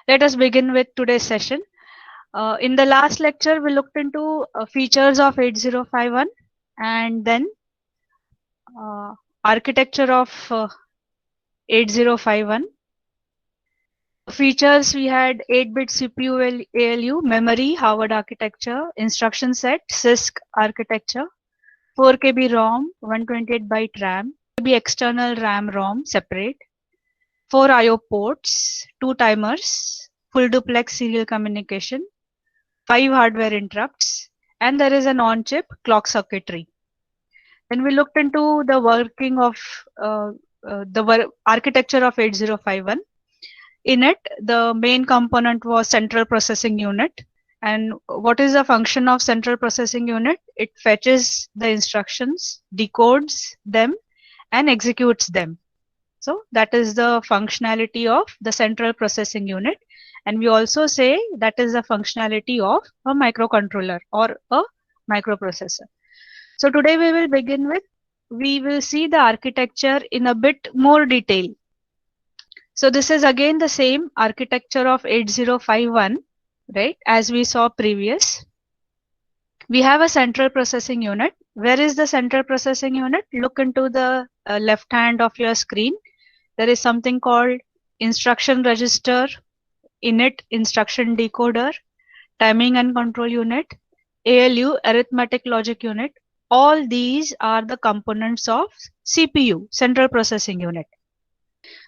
Let us begin with today's session. In the last lecture, we looked into features of 8051 and then uh, architecture of 8051. Features we had 8-bit CPU ALU, memory, Harvard architecture, instruction set, CISC architecture, 4 KB ROM, 128 byte RAM, KB external RAM ROM separate, 4 IO ports, 2 timers, full duplex serial communication, 5 hardware interrupts, and there is an on-chip clock circuitry. Then we looked into the working of architecture of 8051. In it, the main component was central processing unit. And what is the function of central processing unit? It fetches the instructions, decodes them, and executes them. So that is the functionality of the central processing unit. And we also say that is the functionality of a microcontroller or a microprocessor. So today we will see the architecture in a bit more detail. So this is again the same architecture of 8051, right? As we saw previous. We have a central processing unit. Where is the central processing unit? Look into the left hand of your screen. There is something called instruction register, init instruction decoder, timing and control unit, ALU arithmetic logic unit. All these are the components of CPU, central processing unit.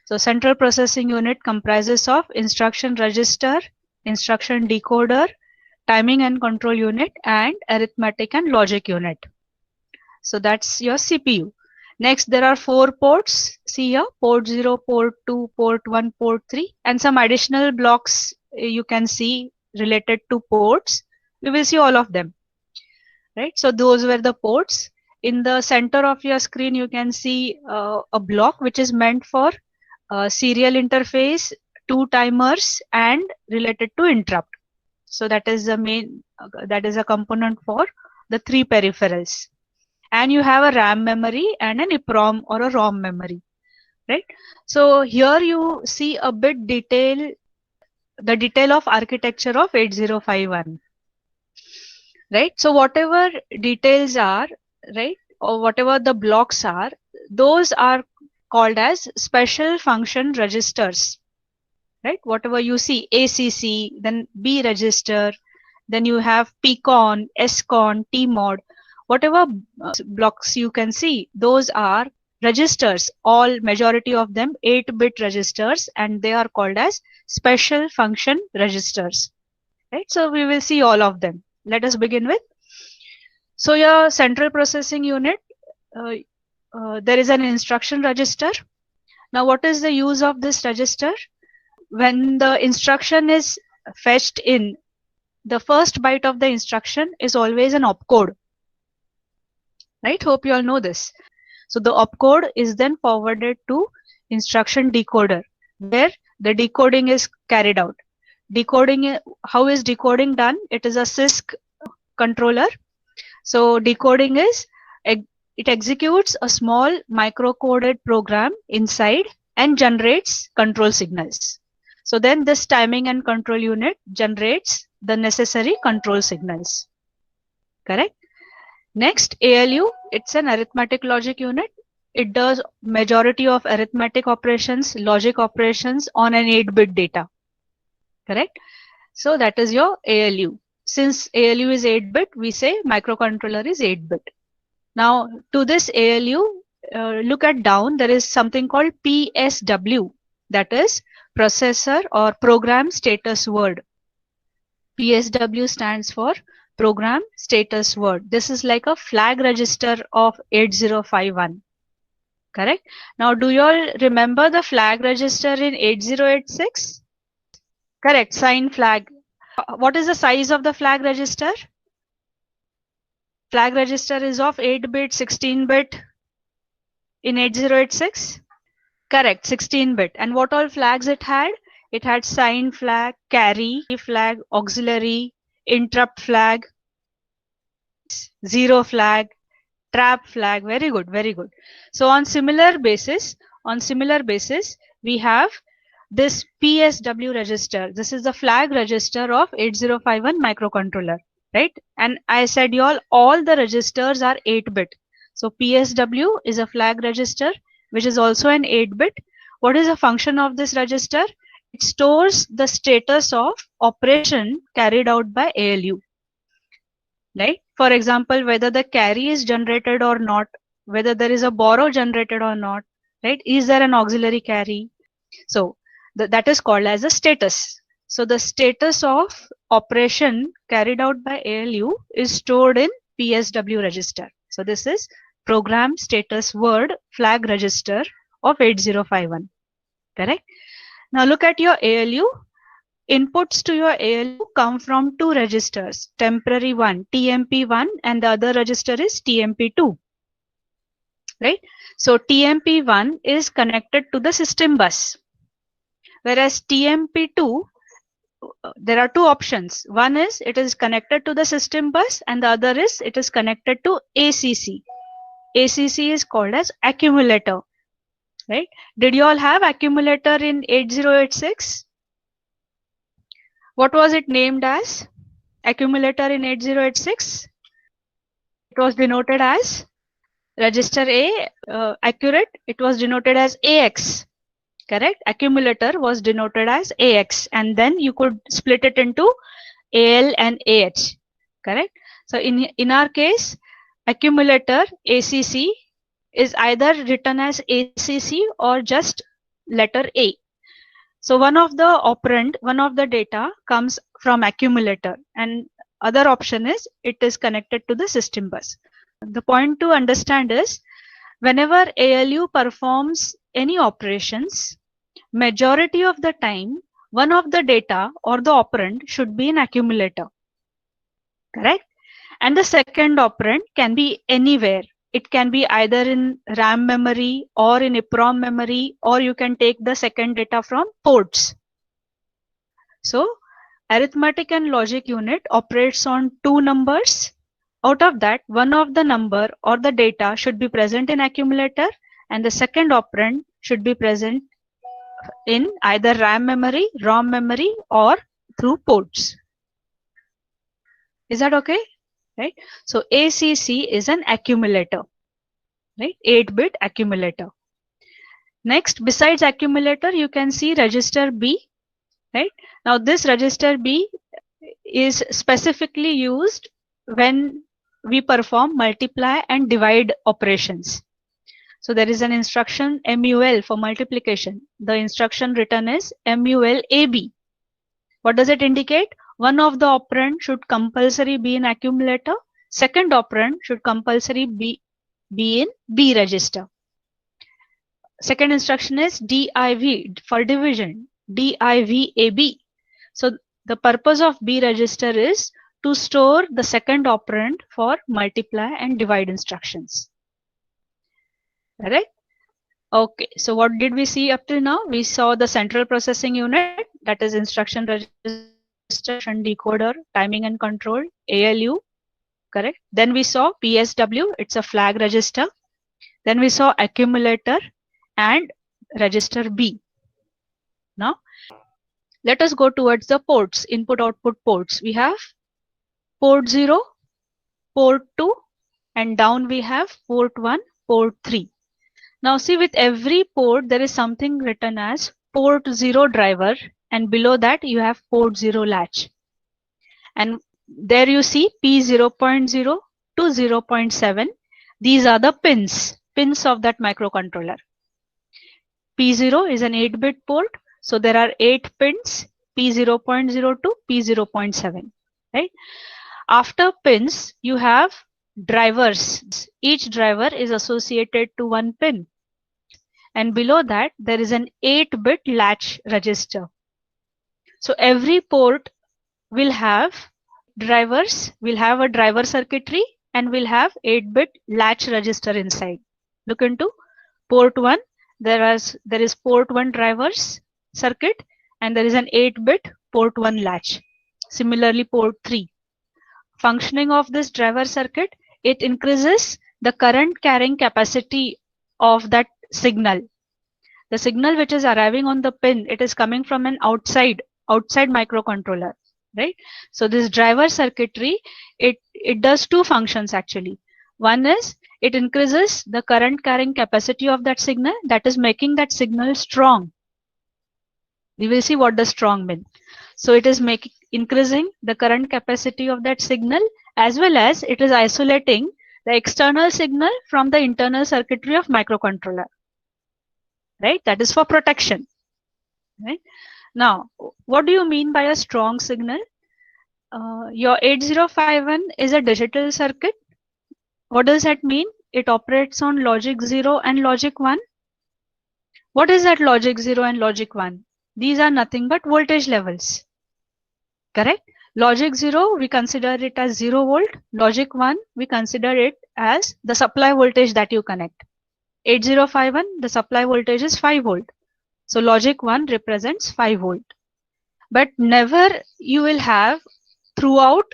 So central processing unit comprises of instruction register, instruction decoder, timing and control unit, and arithmetic and logic unit. So that's your CPU. Next, there are 4 ports. See here, port 0, port 2, port 1, port 3, and some additional blocks you can see related to ports. We will see all of them, right? So those were the ports. In the center of your screen, you can see a block which is meant for serial interface, 2 timers, and related to interrupt. So that is the main, that is a component for the 3 peripherals. And you have a RAM memory and an EPROM or a ROM memory, right? So here you see a bit detail, the detail of architecture of 8051, right? So whatever details are, right, or whatever the blocks are, those are called as special function registers, right? Whatever you see, ACC, then B register, then you have PCON, SCON, TMOD, whatever blocks you can see, those are registers, all majority of them 8-bit registers, and they are called as special function registers, right? So we will see all of them. Let us begin with. So your central processing unit, there is an instruction register. Now what is the use of this register? When the instruction is fetched in, the first byte of the instruction is always an opcode, right? Hope you all know this. So the opcode is then forwarded to instruction decoder, where the decoding is carried out. Decoding, how is decoding done? It is a CISC controller. So decoding is, it executes a small micro-coded program inside and generates control signals. So then this timing and control unit generates the necessary control signals. Correct? Next, ALU, it's an arithmetic logic unit. It does majority of arithmetic operations, logic operations on an 8-bit data. Correct? So that is your ALU. Since ALU is 8-bit, we say microcontroller is 8-bit. Now to this ALU, look at down, there is something called PSW, that is processor or program status word. PSW stands for program status word. This is like a flag register of 8051. Correct? Now do you all remember the flag register in 8086? Correct, sign flag. What is the size of the flag register? Flag register is of 8-bit, 16-bit in 8086? Correct, 16-bit. And what all flags it had? It had sign flag, carry flag, auxiliary, interrupt flag, zero flag, trap flag. Very good, very good. So on similar basis, we have this PSW register, this is the flag register of 8051 microcontroller, right? And I said y'all, all the registers are 8-bit. So PSW is a flag register, which is also an 8-bit. What is the function of this register? It stores the status of operation carried out by ALU, right? For example, whether the carry is generated or not, whether there is a borrow generated or not, right? Is there an auxiliary carry? So that is called as a status. So the status of operation carried out by ALU is stored in PSW register. So this is program status word flag register of 8051. Correct? Now look at your ALU. Inputs to your ALU come from two registers, temporary one, TMP1, and the other register is TMP2. Right? So TMP1 is connected to the system bus. Whereas TMP2, there are two options. One is it is connected to the system bus and the other is it is connected to ACC. ACC is called as accumulator. Right? Did you all have accumulator in 8086? What was it named as? Accumulator in 8086? It was denoted as register A, accurate, it was denoted as AX. Correct? Accumulator was denoted as AX, and then you could split it into AL and AH. Correct? So in our case, accumulator ACC is either written as ACC or just letter A. So one of the operand, one of the data comes from accumulator, and other option is it is connected to the system bus. The point to understand is whenever ALU performs any operations, majority of the time, one of the data or the operand should be in accumulator. Correct? And the second operand can be anywhere. It can be either in RAM memory or in EPROM memory, or you can take the second data from ports. So arithmetic and logic unit operates on two numbers. Out of that, one of the number or the data should be present in accumulator and the second operand should be present in either RAM memory, ROM memory, or through ports. Is that okay? Right? So ACC is an accumulator, right? 8-bit accumulator. Next, besides accumulator, you can see register B, right? Now this register B is specifically used when we perform multiply and divide operations. So there is an instruction MUL for multiplication. The instruction written is MULAB. What does it indicate? One of the operand should compulsory be in accumulator. Second operand should compulsory be in B register. Second instruction is DIV for division, DIVAB. So the purpose of B register is to store the second operand for multiply and divide instructions. Correct? Okay, so what did we see up till now? We saw the central processing unit, that is instruction register, decoder, timing and control, ALU. Correct? Then we saw PSW, it's a flag register. Then we saw accumulator and register B. Now let us go towards the ports, input output ports. We have port 0, port 2, and down we have port 1, port 3. Now see, with every port there is something written as port 0 driver, and below that you have port 0 latch. And there you see P0.0 to 0.7. These are the pins of that microcontroller. P0 is an 8-bit port. So there are 8 pins, P0.0 to P0.7, right? After pins, you have drivers. Each driver is associated to one pin. And below that, there is an 8-bit latch register. So every port will have drivers, will have a driver circuitry, and will have 8-bit latch register inside. Look into port 1. There is port 1 drivers circuit, and there is an 8-bit port 1 latch. Similarly, port 3. Functioning of this driver circuit, it increases the current carrying capacity of that signal. The signal which is arriving on the pin, it is coming from an outside microcontroller, right? So this driver circuitry, it does two functions actually. One is it increases the current carrying capacity of that signal, that is making that signal strong. We will see what does strong mean. So it is increasing the current capacity of that signal, as well as it is isolating the external signal from the internal circuitry of microcontroller, right? That is for protection, right? Now, what do you mean by a strong signal? Your 8051 is a digital circuit. What does that mean? It operates on logic 0 and logic 1. What is that logic 0 and logic 1? These are nothing but voltage levels. Correct? Logic 0, we consider it as 0 volt. Logic 1, we consider it as the supply voltage that you connect. 8051, the supply voltage is 5 volt. So logic 1 represents 5 volt. But never you will have throughout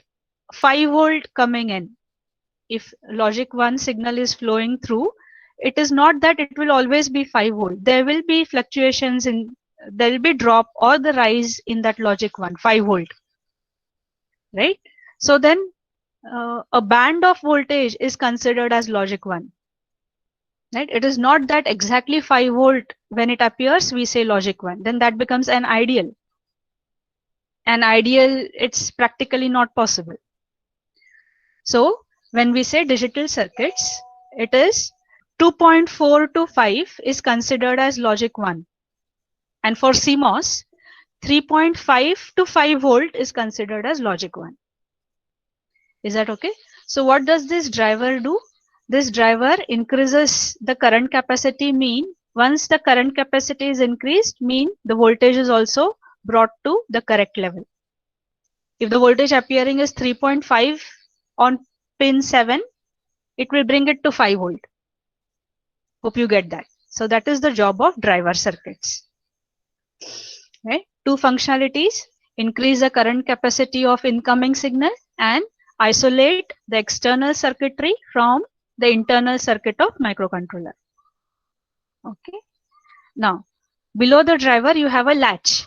5 volt coming in. If logic 1 signal is flowing through, it is not that it will always be 5 volt. There will be fluctuations there will be drop or the rise in that logic 1, 5 volt. Right? So then a band of voltage is considered as logic 1. Right? It is not that exactly 5 volt when it appears, we say logic 1. Then that becomes an ideal. An ideal, it's practically not possible. So when we say digital circuits, it is 2.4 to 5 is considered as logic 1. And for CMOS, 3.5 to 5 volt is considered as logic 1. Is that okay? So what does this driver do? This driver increases the current capacity, mean once the current capacity is increased, mean the voltage is also brought to the correct level. If the voltage appearing is 3.5 on pin 7, it will bring it to 5 volt. Hope you get that. So that is the job of driver circuits. Right? Two functionalities: increase the current capacity of incoming signal and isolate the external circuitry from the internal circuit of microcontroller. Okay. Now, below the driver, you have a latch.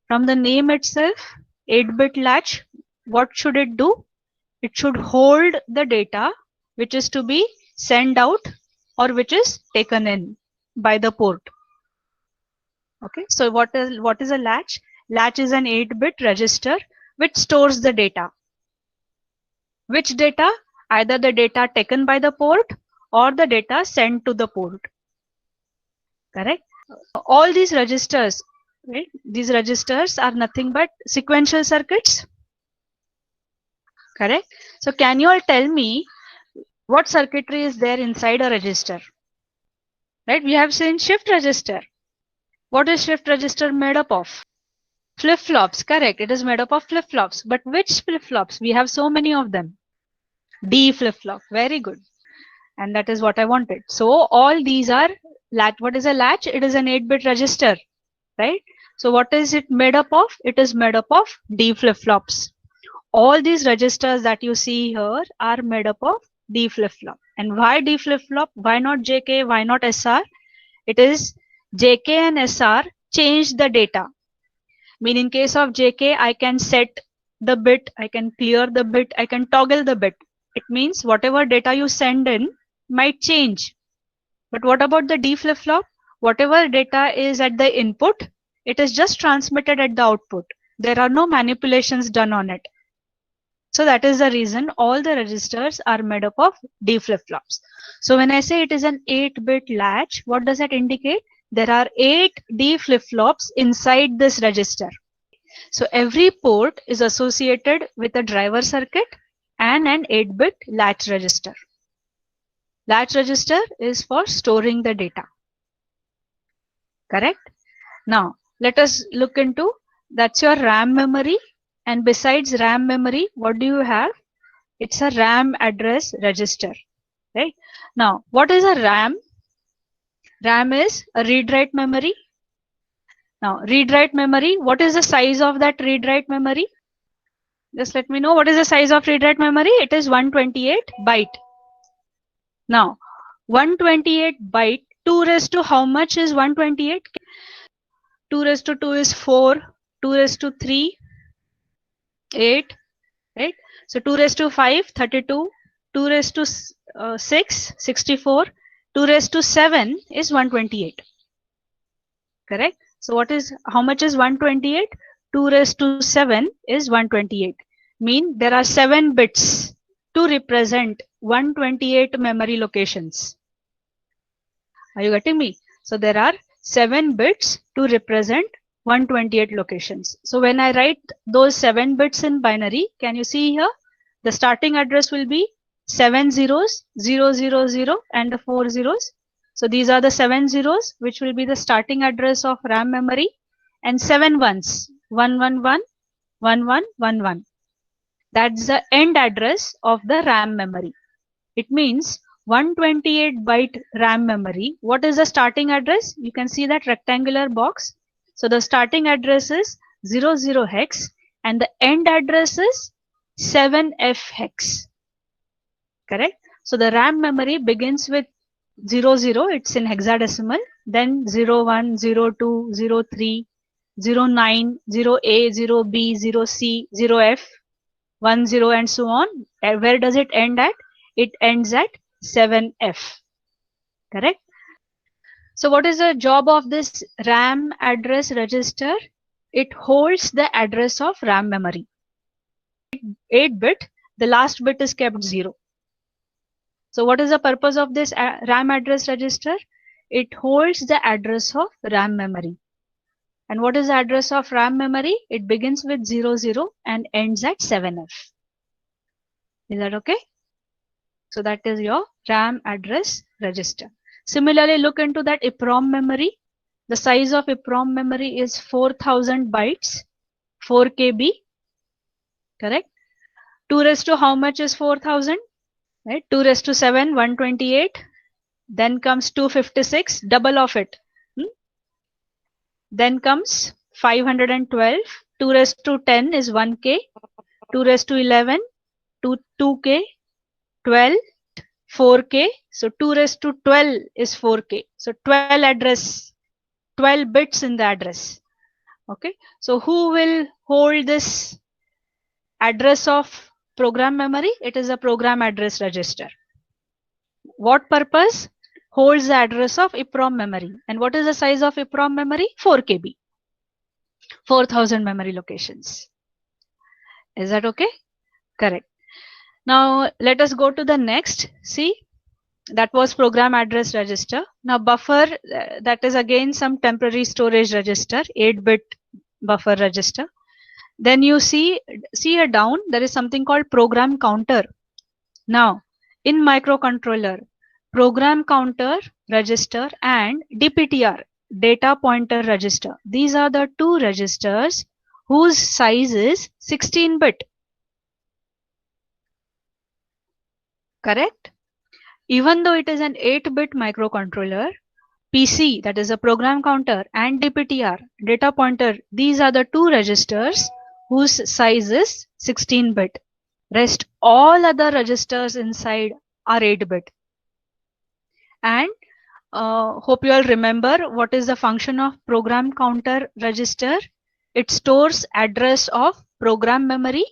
From the name itself, 8-bit latch, what should it do? It should hold the data which is to be sent out or which is taken in by the port. Okay, so what is a latch? Latch is an 8-bit register which stores the data. Which data? Either the data taken by the port or the data sent to the port. Correct? All these registers, right? These registers are nothing but sequential circuits. Correct? So can you all tell me what circuitry is there inside a register? Right? We have seen shift register. What is shift register made up of? Flip-flops. Correct. It is made up of flip-flops. But which flip-flops? We have so many of them. D flip-flop. Very good. And that is what I wanted. So all these are latch. What is a latch? It is an 8-bit register. Right? So what is it made up of? It is made up of D flip-flops. All these registers that you see here are made up of D flip-flop. And why D flip-flop? Why not JK? Why not SR? It is JK and SR change the data. Mean in case of JK, I can set the bit, I can clear the bit, I can toggle the bit. It means whatever data you send in might change. But what about the D flip-flop? Whatever data is at the input, it is just transmitted at the output. There are no manipulations done on it. So that is the reason all the registers are made up of D flip-flops. So when I say it is an 8-bit latch, what does that indicate? There are 8 D flip-flops inside this register. So every port is associated with a driver circuit and an 8-bit latch register. Latch register is for storing the data. Correct? Now, let us look into, that's your RAM memory. And besides RAM memory, what do you have? It's a RAM address register. Right? Now, what is a RAM? RAM is a read-write memory. Now, read-write memory, what is the size of that read-write memory? Just let me know, what is the size of read-write memory? It is 128 byte. Now, 128 byte 2 raised to how much is 128? 2 raised to 2 is 4. 2 raised to 3, 8. Right? So 2 raised to 5, 32. 2 raised to 6, 64. 2 raised to 7 is 128. Correct? So what is, how much is 128? 2 raised to 7 is 128. Mean there are 7 bits to represent 128 memory locations. Are you getting me? So there are 7 bits to represent 128 locations. So when I write those 7 bits in binary, can you see here? The starting address will be 7 zeros, 0, 0, 0 and the 4 zeros. So these are the 7 zeros which will be the starting address of RAM memory, and 7 ones, 1, 1, 1, 1, 1, 1, 1. That's the end address of the RAM memory. It means 128 byte RAM memory. What is the starting address? You can see that rectangular box. So the starting address is 00 hex and the end address is 7F hex. Correct? So the RAM memory begins with 00, it's in hexadecimal, then 01, 02, 03, 09, 0A, 0B, 0C, 0F, 10 and so on. Where does it end at? It ends at 7F. Correct? So what is the job of this RAM address register? It holds the address of RAM memory. 8 bit, the last bit is kept 0. So what is the purpose of this RAM address register? It holds the address of RAM memory. And what is the address of RAM memory? It begins with 00 and ends at 7F. Is that okay? So that is your RAM address register. Similarly, look into that EPROM memory. The size of EPROM memory is 4000 bytes, 4 KB. Correct? 2 raised to how much is 4000? Right? 2 raised to 7, 128. Then comes 256, double of it. Then comes 512. 2 raised to 10 is 1K. 2 raised to 11, 2K. 12, 4K. So 2 raised to 12 is 4K. So 12 address, 12 bits in the address. Okay. So who will hold this address of program memory? It is a program address register. What purpose? Holds the address of EPROM memory. And what is the size of EPROM memory? 4 KB. 4000 memory locations. Is that okay? Correct. Now let us go to the next. See, that was program address register. Now buffer, that is again some temporary storage register, 8-bit buffer register. Then you see here down, there is something called program counter. Now in microcontroller, program counter register and DPTR, data pointer register. These are the two registers whose size is 16-bit. Correct? Even though it is an 8-bit microcontroller, PC, that is a program counter, and DPTR, data pointer, these are the two registers whose size is 16-bit. Rest all other registers inside are 8-bit. And hope you all remember what is the function of program counter register. It stores address of program memory.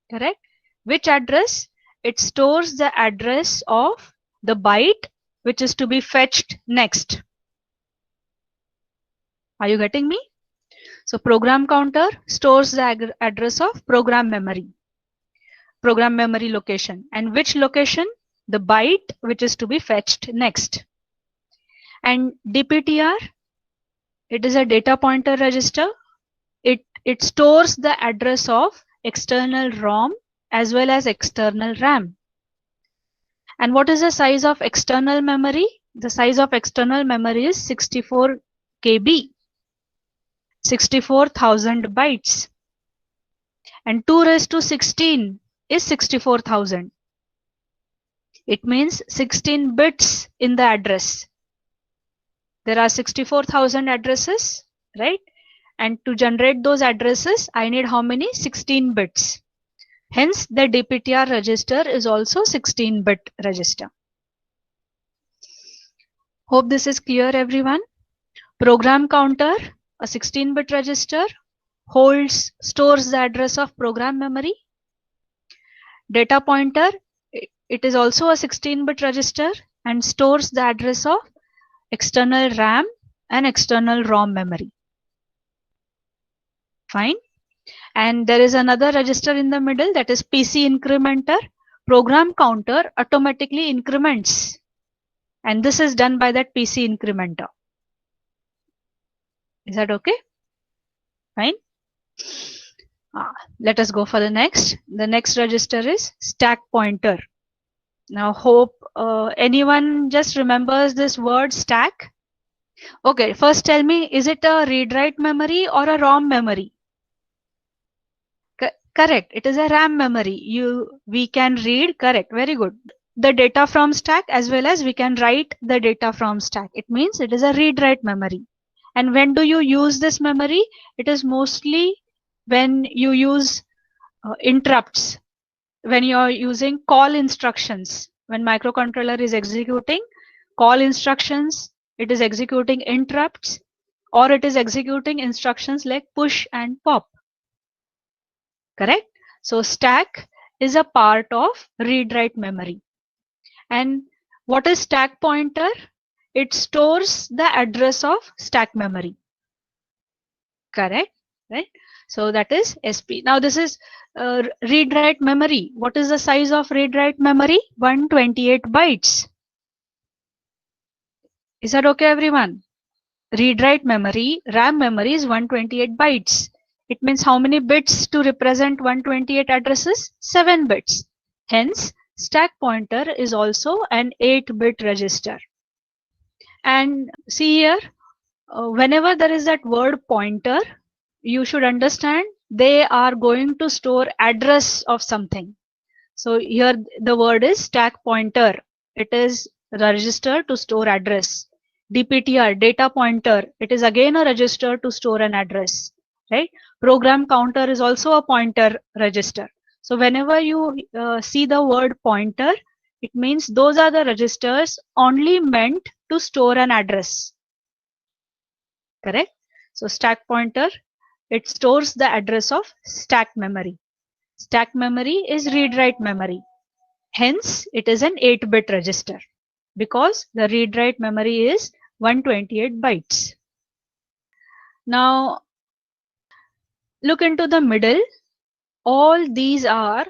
Correct? Which address? It stores the address of the byte which is to be fetched next. Are you getting me? So program counter stores the address of program memory location. And which location? The byte which is to be fetched next. And DPTR, it is a data pointer register. It stores the address of external ROM as well as external RAM. And what is the size of external memory? The size of external memory is 64 KB, 64,000 bytes. And 2 raised to 16 is 64,000. It means 16 bits in the address. There are 64,000 addresses, right? And to generate those addresses, I need how many? 16 bits. Hence, the DPTR register is also 16-bit register. Hope this is clear, everyone. Program counter, a 16-bit register, stores the address of program memory. Data pointer, it is also a 16-bit register and stores the address of external RAM and external ROM memory. Fine. And there is another register in the middle, that is PC incrementer. Program counter automatically increments, and this is done by that PC incrementer. Is that okay? Fine. Let us go for the next. The next register is stack pointer. Now hope anyone just remembers this word stack. Okay, first tell me, is it a read-write memory or a ROM memory? Correct, it is a RAM memory. We can read, correct, very good, the data from stack as well as we can write the data from stack. It means it is a read-write memory. And when do you use this memory? It is mostly when you use interrupts, when you are using call instructions. When microcontroller is executing call instructions, it is executing interrupts, or it is executing instructions like push and pop. Correct? So stack is a part of read-write memory. And what is stack pointer? It stores the address of stack memory. Correct? Right? So that is SP. Now this is read-write memory. What is the size of read-write memory? 128 bytes. Is that okay, everyone? Read-write memory, RAM memory is 128 bytes. It means how many bits to represent 128 addresses? 7 bits. Hence, stack pointer is also an 8-bit register. And see here, whenever there is that word pointer, you should understand they are going to store address of something. So here the word is stack pointer. It is the register to store address. DPTR, data pointer, it is again a register to store an address, right? Program counter is also a pointer register. So whenever you see the word pointer, it means those are the registers only meant to store an address. Correct? So stack pointer, it stores the address of stack memory. Stack memory is read-write memory. Hence, it is an 8-bit register because the read-write memory is 128 bytes. Now, look into the middle. All these are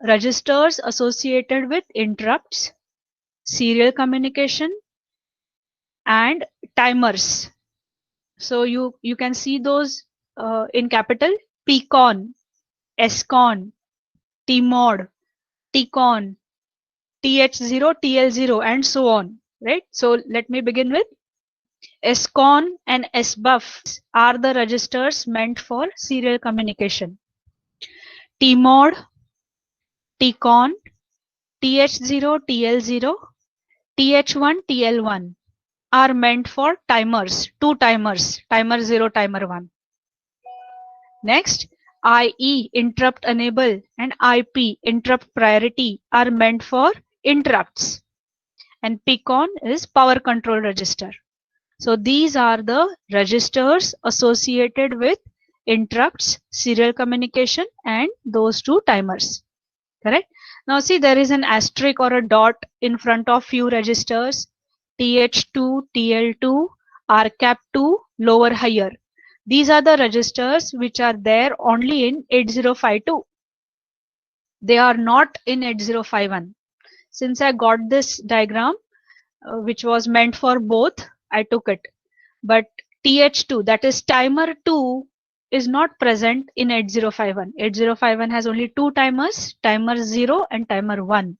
registers associated with interrupts, serial communication, and timers. So you can see those in capital: PCON, SCON, TMOD, TCON, TH0, TL0, and so on, right? So let me begin with SCON and SBUF are the registers meant for serial communication. TMOD, TCON, TH0, TL0, TH1, TL1 are meant for timers, two timers, timer 0, timer 1. Next, IE, interrupt enable, and IP, interrupt priority, are meant for interrupts. And PCON is power control register. So these are the registers associated with interrupts, serial communication, and those two timers. Correct? Now see, there is an asterisk or a dot in front of few registers: TH2, TL2, RCAP2, lower higher. These are the registers which are there only in 8052. They are not in 8051. Since I got this diagram, which was meant for both, I took it. But TH2, that is timer 2, is not present in 8051. 8051 has only two timers, timer 0 and timer 1.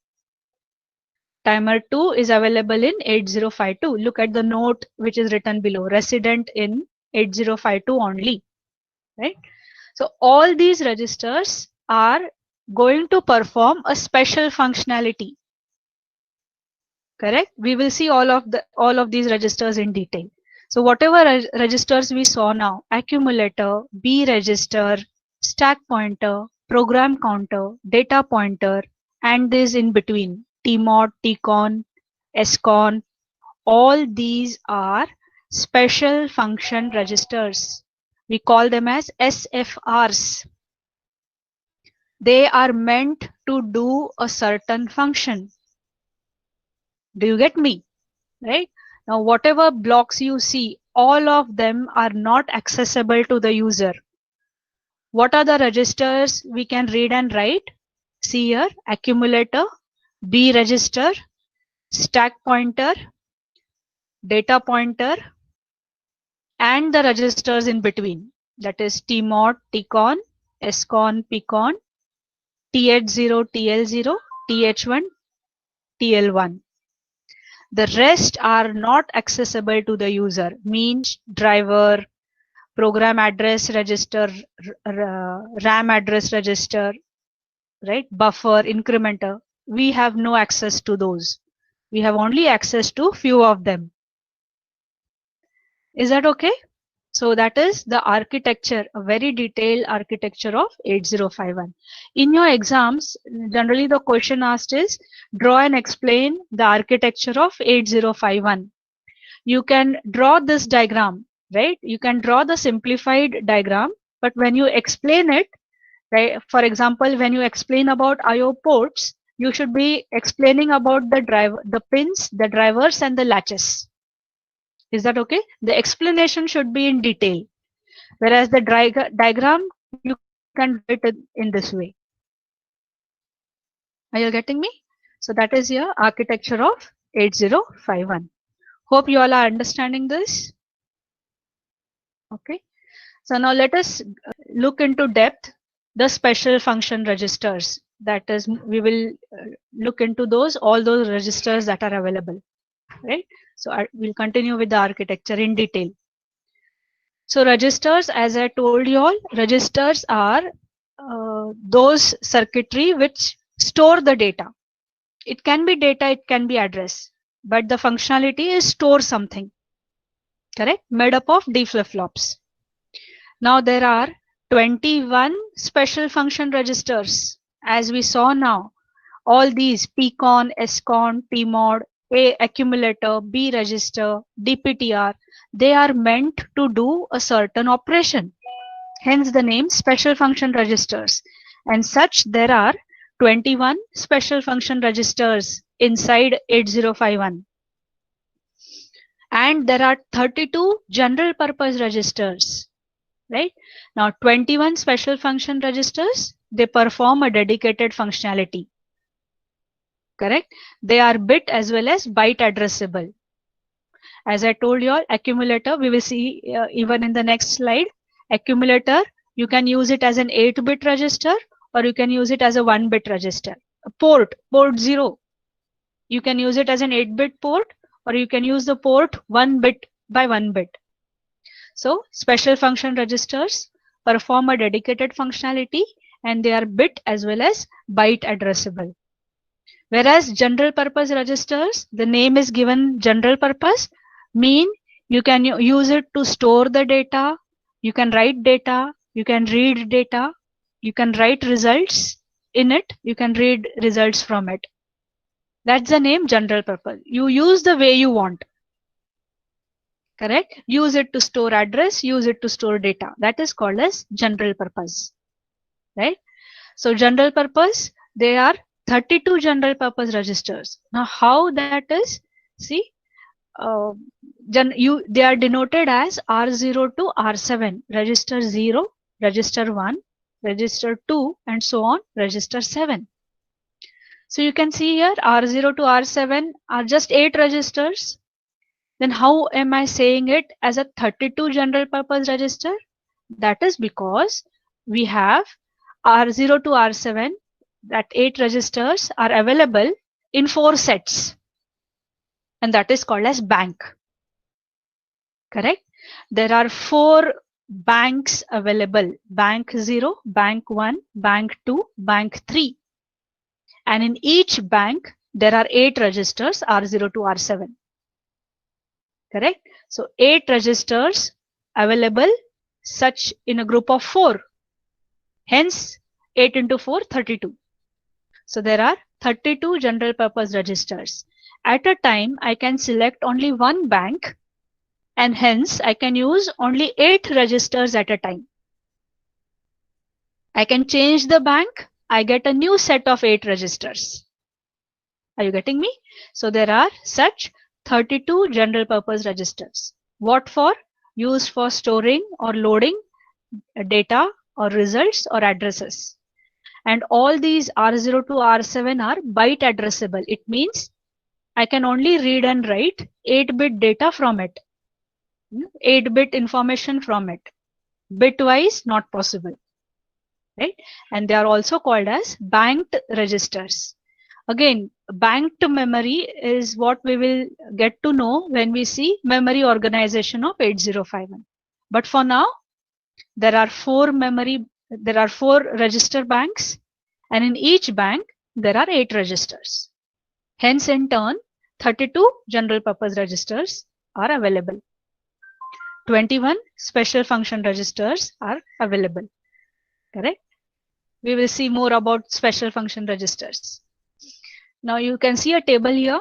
Timer 2 is available in 8052. Look at the note which is written below, resident in 8052 only, right? So all these registers are going to perform a special functionality. Correct? We will see all of these registers in detail. So whatever registers we saw now, accumulator, B register, stack pointer, program counter, data pointer, and this in between, TMOD, TCON, SCON, all these are special function registers. We call them as SFRs. They are meant to do a certain function. Do you get me? Right? Now, whatever blocks you see, all of them are not accessible to the user. What are the registers we can read and write? See here, accumulator, B register, stack pointer, data pointer, and the registers in between. That is tmod, tcon, scon, pcon, th0, tl0, th1, tl1. The rest are not accessible to the user, means driver, program address register, RAM address register, right? Buffer, incrementer. We have no access to those. We have only access to few of them. Is that okay? So that is the architecture, a very detailed architecture of 8051. In your exams, generally the question asked is, draw and explain the architecture of 8051. You can draw this diagram, right? You can draw the simplified diagram, but when you explain it, right? For example, when you explain about IO ports, you should be explaining about the driver, the pins, the drivers, and the latches. Is that okay? The explanation should be in detail, whereas the diagram you can do it in this way. Are you getting me? So that is your architecture of 8051. Hope you all are understanding this. Okay. So now let us look into depth the special function registers. That is, we will look into those, all those registers that are available, right? So I will continue with the architecture in detail. So registers, as I told you all, registers are those circuitry which store the data. It can be data, it can be address, but the functionality is store something, correct? Made up of D flip-flops. Now there are 21 special function registers. As we saw now, all these PCON, SCON, TMOD, A accumulator, B register, DPTR, they are meant to do a certain operation. Hence the name special function registers. And such there are 21 special function registers inside 8051. And there are 32 general purpose registers. Right? Now 21 special function registers, they perform a dedicated functionality. Correct? They are bit as well as byte addressable. As I told you all, accumulator, we will see even in the next slide. Accumulator, you can use it as an 8-bit register or you can use it as a 1-bit register. A port 0, you can use it as an 8-bit port or you can use the port 1 bit by 1 bit. So special function registers perform a dedicated functionality and they are bit as well as byte addressable. Whereas general purpose registers, the name is given general purpose, mean you can use it to store the data, you can write data, you can read data, you can write results in it, you can read results from it. That's the name general purpose. You use the way you want. Correct? Use it to store address, use it to store data. That is called as general purpose. Right? So general purpose, there are 32 general purpose registers. Now how that is, see, they are denoted as R0 to R7, register 0, register 1, register 2, and so on, register 7. So you can see here R0 to R7 are just 8 registers. Then how am I saying it as a 32 general purpose register? That is because we have R0 to R7, that 8 registers are available in 4 sets. And that is called as bank. Correct? There are 4 banks available. Bank 0, bank 1, bank 2, bank 3. And in each bank, there are 8 registers R0 to R7. Correct? So 8 registers available such in a group of 4. Hence 8 into 4, 32. So there are 32 general purpose registers. At a time, I can select only one bank, and hence I can use only 8 registers at a time. I can change the bank, I get a new set of 8 registers. Are you getting me? So there are such 32 general purpose registers. What for? Used for storing or loading data or results or addresses. And all these R0 to R7 are byte addressable. It means I can only read and write 8-bit data from it. 8-bit information from it. Bitwise not possible. Right? And they are also called as banked registers. Again, banked memory is what we will get to know when we see memory organization of 8051. But for now, there are 4 register banks, and in each bank there are 8 registers. Hence, in turn, 32 general purpose registers are available. 21 special function registers are available. Correct? We will see more about special function registers. Now you can see a table here,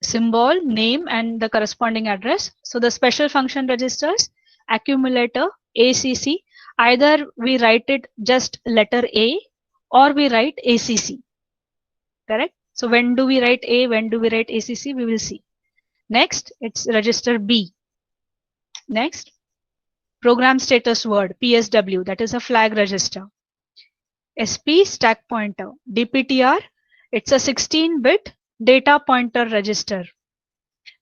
symbol, name, and the corresponding address. So the special function registers, accumulator, ACC, either we write it just letter A or we write ACC. Correct? So when do we write A, when do we write ACC, we will see. Next, it's register B. Next, program status word, PSW, that is a flag register. SP, stack pointer. DPTR, it's a 16-bit data pointer register.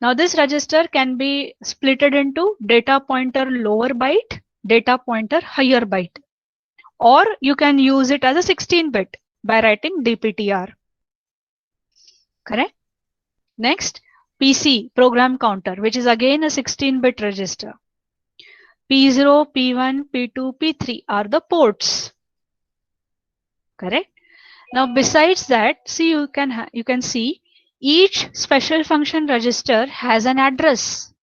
Now this register can be splitted into data pointer lower byte, data pointer higher byte, or you can use it as a 16-bit by writing DPTR. Correct? Next, PC, program counter, which is again a 16-bit register. P0, P1, P2, P3 are the ports. Correct? Now besides that, see, you can see each special function register has an address.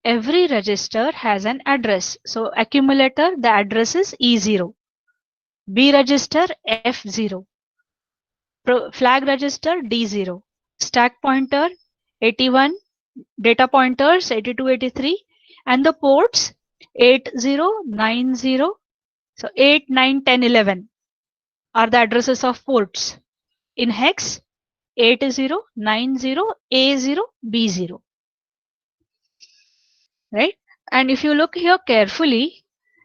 Every register has an address. So accumulator, the address is E0. B register F0. Flag register D0. Stack pointer 81, data pointers 82, 83, and the ports 80, 90. So 8, 9, 10, 11 are the addresses of ports. In hex 80, 90, A0, B0. Right? And if you look here carefully,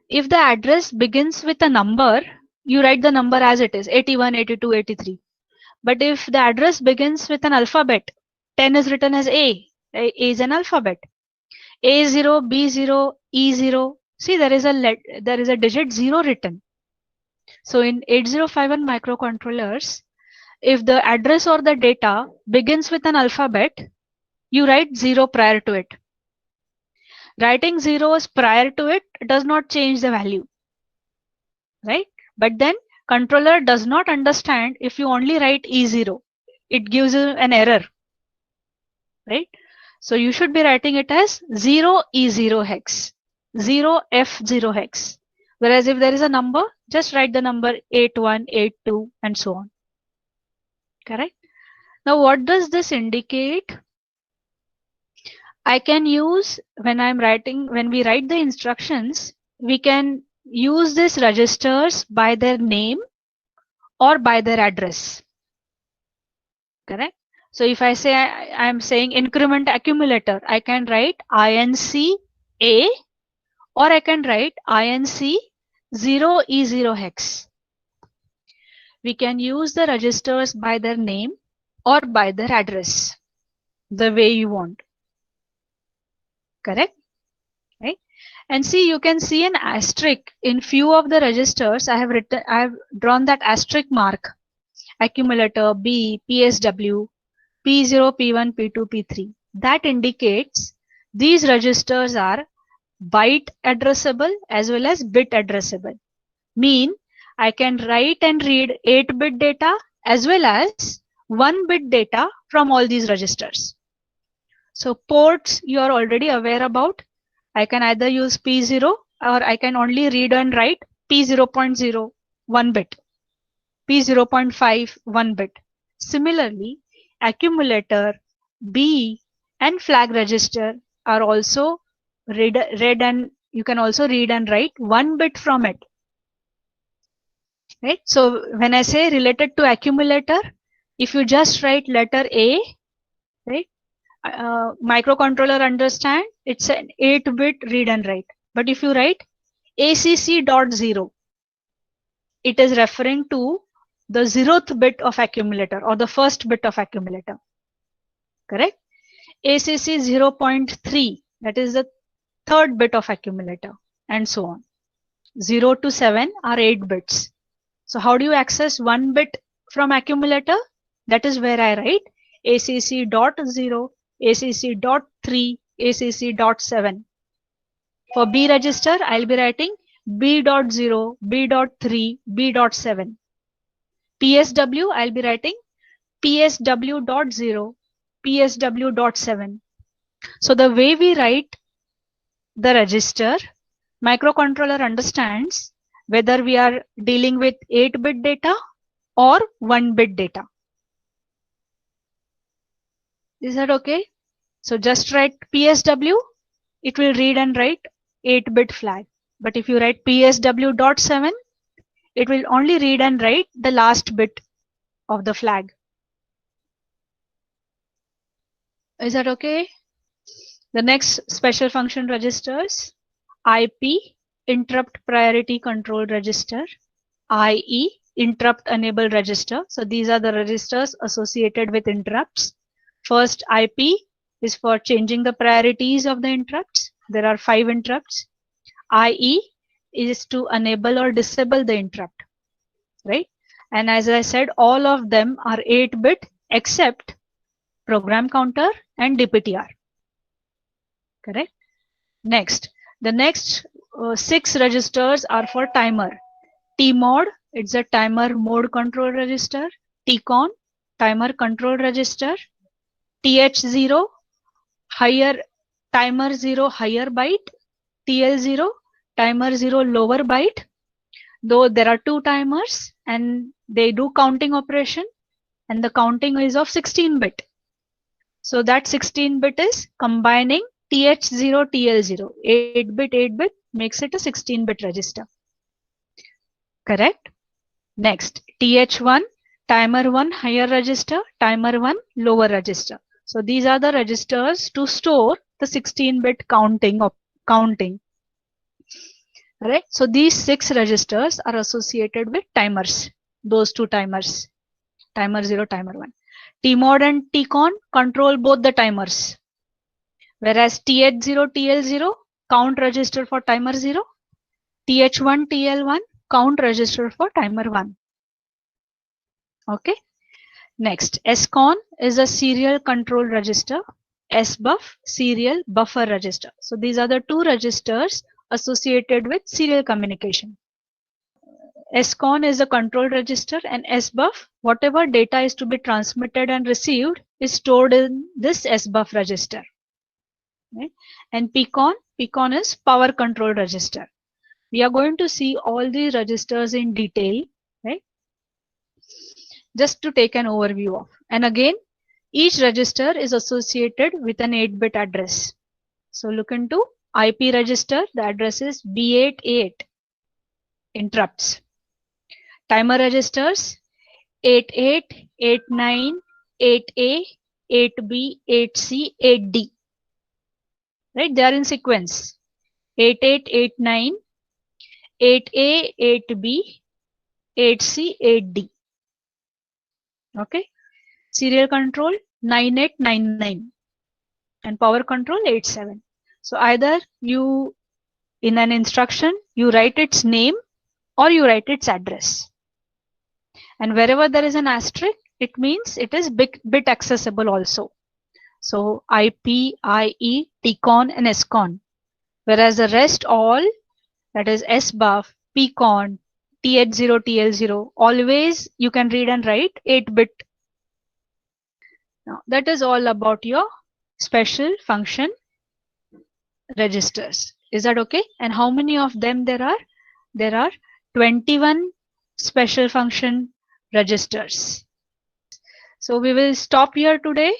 if the address begins with a number, you write the number as it is, 81, 82, 83. But if the address begins with an alphabet, 10 is written as A. A is an alphabet. A0, B0, E0. See, there is a digit 0 written. So in 8051 microcontrollers, if the address or the data begins with an alphabet, you write 0 prior to it. Writing zeros prior to it does not change the value, right? But then controller does not understand if you only write E0. It gives you an error, right? So you should be writing it as 0E0 hex, 0F0 hex. Whereas if there is a number, just write the number 81, 82 and so on. Correct? Now what does this indicate? I can use, when we write the instructions, we can use these registers by their name or by their address. Correct? So if I say I am saying increment accumulator, I can write INC A or I can write INC 0E0 hex. We can use the registers by their name or by their address, the way you want. Correct? Right? And see, you can see an asterisk in few of the registers. I have drawn that asterisk mark. Accumulator, B, PSW, P0, P1, P2, P3. That indicates these registers are byte addressable as well as bit addressable. Mean I can write and read 8-bit data as well as 1-bit data from all these registers. So ports you are already aware about. I can either use P0 or I can only read and write P0.0 1 bit, P0.5 1 bit. Similarly, accumulator, B, and flag register are also read and you can also read and write 1 bit from it. Right? So when I say related to accumulator, if you just write letter A, right, microcontroller understand it's an 8-bit read and write. But if you write ACC.0, it is referring to the 0th bit of accumulator or the first bit of accumulator. Correct? ACC 0.3, that is the 3rd bit of accumulator, and so on. 0 to 7 are 8 bits. So how do you access 1 bit from accumulator? That is where I write ACC.0, ACC.3, ACC.7. For B register, I'll be writing B.0, B.3, B.7. PSW, I'll be writing PSW.0, PSW.7. So the way we write the register, microcontroller understands whether we are dealing with 8-bit data or 1-bit data. Is that okay? So just write PSW, it will read and write 8-bit flag. But if you write PSW.7, it will only read and write the last bit of the flag. Is that okay? The next special function registers, IP, interrupt priority control register, IE, interrupt enable register. So these are the registers associated with interrupts. First, IP is for changing the priorities of the interrupts. There are 5 interrupts. IE is to enable or disable the interrupt, right? And as I said, all of them are 8-bit except program counter and DPTR. Correct? Next, the next 6 registers are for timer. TMOD, it's a timer mode control register. TCON, timer control register. TH0, higher timer 0 higher byte. TL0, timer 0 lower byte. Though there are 2 timers and they do counting operation, and the counting is of 16-bit. So that 16-bit is combining TH0, TL0, 8-bit, 8-bit makes it a 16-bit register. Correct? Next, TH1, timer 1 higher register, timer 1 lower register. So these are the registers to store the 16-bit counting. Right? So these 6 registers are associated with timers, those 2 timers, timer 0, timer 1. TMOD and TCON control both the timers, whereas TH0, TL0 count register for timer 0, TH1, TL1 count register for timer 1. Okay. Next, SCON is a serial control register, SBUF serial buffer register. So these are the 2 registers associated with serial communication. SCON is a control register, and SBUF, whatever data is to be transmitted and received, is stored in this SBUF register. Right? And PCON is power control register. We are going to see all these registers in detail, right? Just to take an overview of. And again, each register is associated with an 8-bit address. So look into IP register, the address is B88, interrupts. Timer registers 88, 89, 8A, 8B, 8C, 8D. Right? They are in sequence. 88, 89, 8A, 8B, 8C, 8D. Okay. Serial control 9899 and power control 87. So either you, in an instruction, you write its name or you write its address. And wherever there is an asterisk, it means it is bit accessible also. So IP, IE, TCON and SCON. Whereas the rest all, that is SBUF, PCON, TH0, TL0, always you can read and write 8-bit. Now that is all about your special function registers. Is that okay? And how many of them there are? There are 21 special function registers. So we will stop here today.